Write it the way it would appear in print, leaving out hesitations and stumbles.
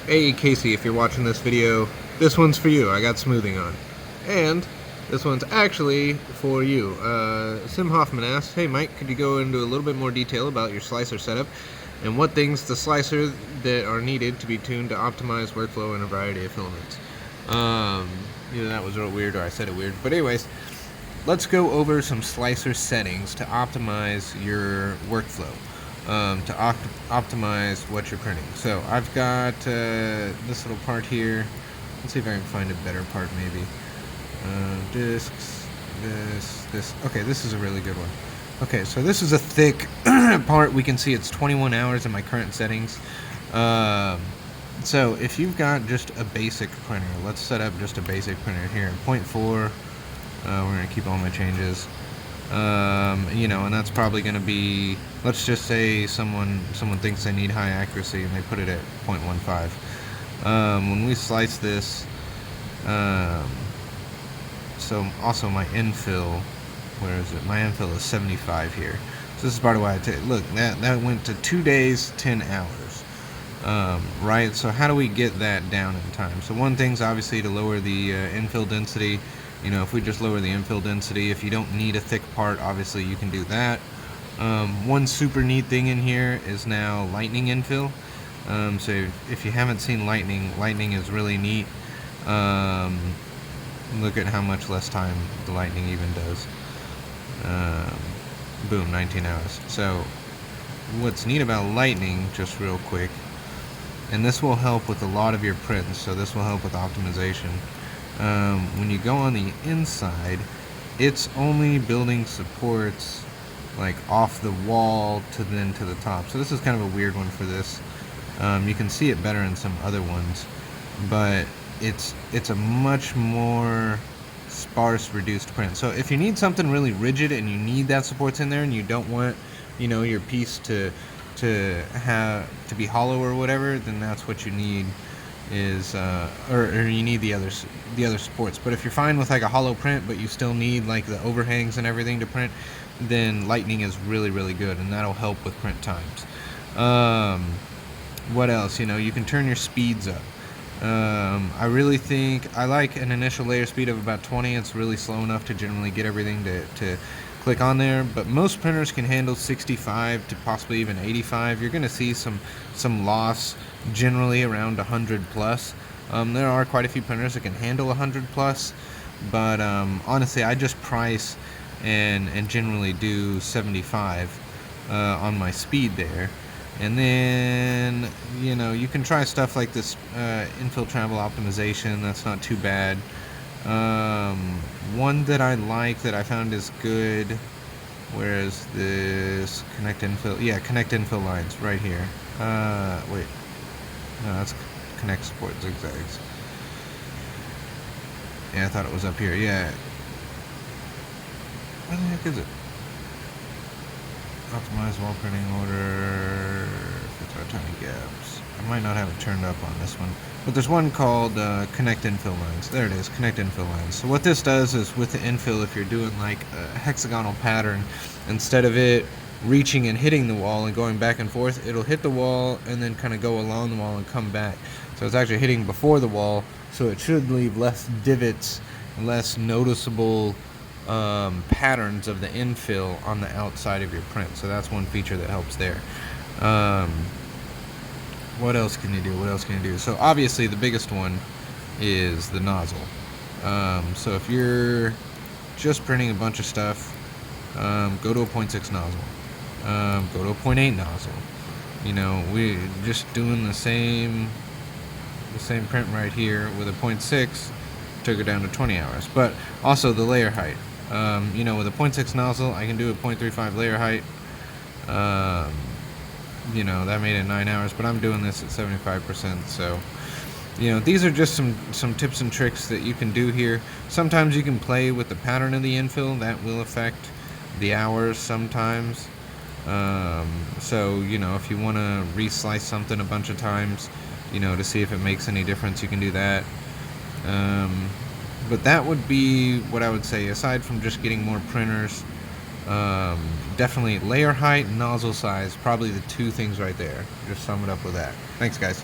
Hey Casey, if you're watching this video, this one's for you. I got smoothing on. And this one's actually for you. Sim Hoffman asked, hey Mike, could you go into a little bit more detail about your slicer setup and what things the slicer that are needed to be tuned to optimize workflow in a variety of filaments? That was real weird, or I said it weird. But anyways, let's go over some slicer settings to optimize your workflow. To optimize what you're printing. So I've got this little part here. Let's see if I can find a better part maybe. Discs, this. Okay, this is a really good one. Okay, so this is a thick part. We can see it's 21 hours in my current settings. So if you've got just a basic printer, let's set up just a basic printer here. 0.4, we're gonna keep all my changes. And that's probably going to be, let's just say someone thinks they need high accuracy and they put it at 0.15. When we slice this, so also my infill, where is it? My infill is 75 here. So this is part of why look, that went to 2 days, 10 hours. Right? So how do we get that down in time? So one thing's obviously to lower the infill density. If we just lower the infill density, if you don't need a thick part, obviously you can do that. One super neat thing in here is now lightning infill. So if you haven't seen lightning is really neat. Look at how much less time the lightning even does. Boom, 19 hours. So what's neat about lightning, just real quick, and this will help with a lot of your prints, so this will help with optimization. When you go on the inside, it's only building supports like off the wall to the top. So this is kind of a weird one for this. You can see it better in some other ones, but it's a much more sparse, reduced print. So if you need something really rigid and you need that supports in there, and you don't want your piece to be hollow or whatever, then that's what you need. Is or you need the other supports. But if you're fine with like a hollow print but you still need like the overhangs and everything to print, then lightning is really good, and that'll help with print times. What else? You can turn your speeds up. I really think I like an initial layer speed of about 20. It's really slow enough to generally get everything to click on there, but most printers can handle 65 to possibly even 85. You're going to see some loss generally around 100 plus. There are quite a few printers that can handle 100 plus, but honestly I just price and generally do 75 on my speed there. And then you can try stuff like this Infill Travel optimization. That's not too bad. One that I like that I found is good, where is this? Connect infill. Yeah, connect infill lines right here. Wait, no, that's connect support zigzags. Yeah, I thought it was up here. Yeah, where the heck is it? Optimize wall printing order, fits our tiny gaps. I might not have it turned up on this one, but there's one called connect infill lines. There it is, connect infill lines. So what this does is with the infill, if you're doing like a hexagonal pattern, instead of it reaching and hitting the wall and going back and forth, it'll hit the wall and then kind of go along the wall and come back. So it's actually hitting before the wall, so it should leave less divots, less noticeable patterns of the infill on the outside of your print. So that's one feature that helps there. What else can you do? So obviously the biggest one is the nozzle. So if you're just printing a bunch of stuff, go to a 0.6 nozzle. Go to a 0.8 nozzle. We're just doing the same print right here with a 0.6. Took it down to 20 hours. But also the layer height. With a 0.6 nozzle, I can do a 0.35 layer height. That made it 9 hours, but I'm doing this at 75%. So, these are just some tips and tricks that you can do here. Sometimes you can play with the pattern of the infill. That will affect the hours sometimes. So, if you want to reslice something a bunch of times, to see if it makes any difference, you can do that. But that would be what I would say, aside from just getting more printers. Definitely layer height and nozzle size, probably the two things right there. Just sum it up with that. Thanks, guys.